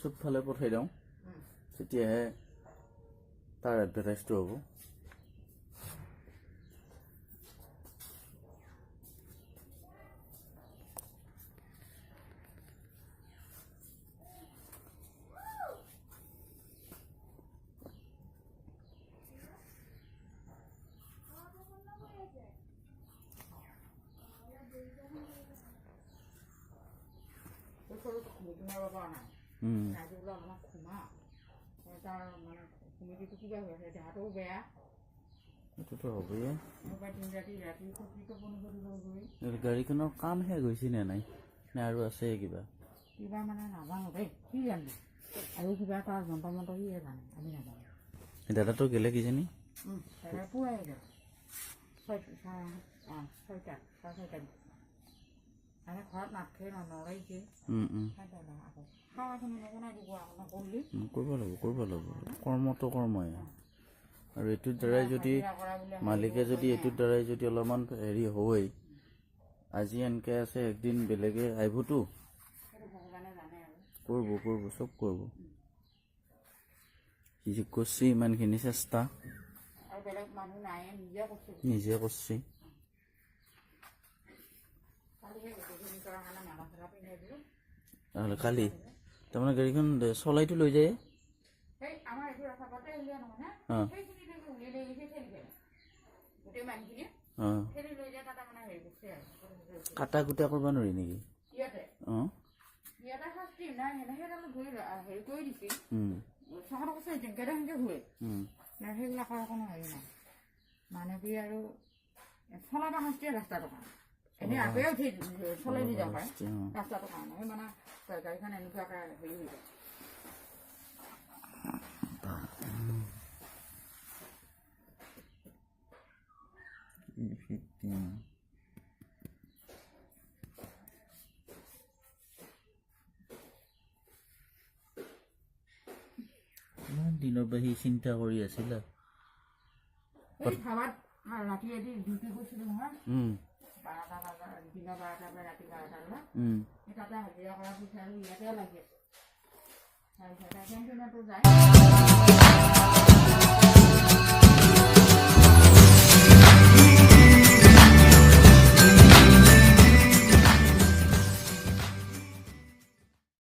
চবফালে পঠাই দিওঁ তেতিয়াহে তাৰ এডভাৰটাইজটো হ'ব এইটোতো হ'বই গাড়ীখনৰ কাম শেষ হৈছে নে নাই নে আৰু আছে কিবা কিবা মানে নাজানো দেই কি জানো আৰু কিবা এটা যন্ত্ৰ মন্ত্ৰ সিয়ে জানে আমি নাজানো দাদাটো গেলে কিজানি পুৱাই গ'ল 6টা আৰু ঘৰত নাথাকে নলয়কে কৰিব লাগিব কৰ্মটো কৰ্মই আৰু এইটোৰ দ্বাৰাই যদি মালিকে যদি এইটোৰ দ্বাৰাই যদি অলপমান হেৰি হয় আজি এনেকৈ আছে একদিন বেলেগে আহিবতো কৰিব চব কৰিব যি কৰিছে ইমানখিনি চেষ্টা নিজে কৰিছে কালি তাৰমানে গাড়ীখন চলাইটো লৈ যায় কাটা কুটা কৰিব নোৱাৰি নেকি সেইবিলাকৰ কোনো হেৰি নাই মানে কি আৰু চলাব শাস্তিয়ে ৰাস্তাটো কাৰণে এনেই আপেও উঠি চলাই দি যাব পাৰে ৰাস্তাটো কাৰণে সেই মানে গাড়ীখন এনেকুৱাকৈ হেৰি হৈ যায় দিনৰ পৰা সি চিন্তা কৰি আছিলা ৰাতি এদি ডিউটি কৰিছিলোঁ নহয় 12টা বজাৰ দিনৰ 12টাৰ পৰা ৰাতি 12টালৈ তাতে হাজিৰা কৰা পইচা আৰু ইয়াতে লাগি আছে তাৰপিছত যায়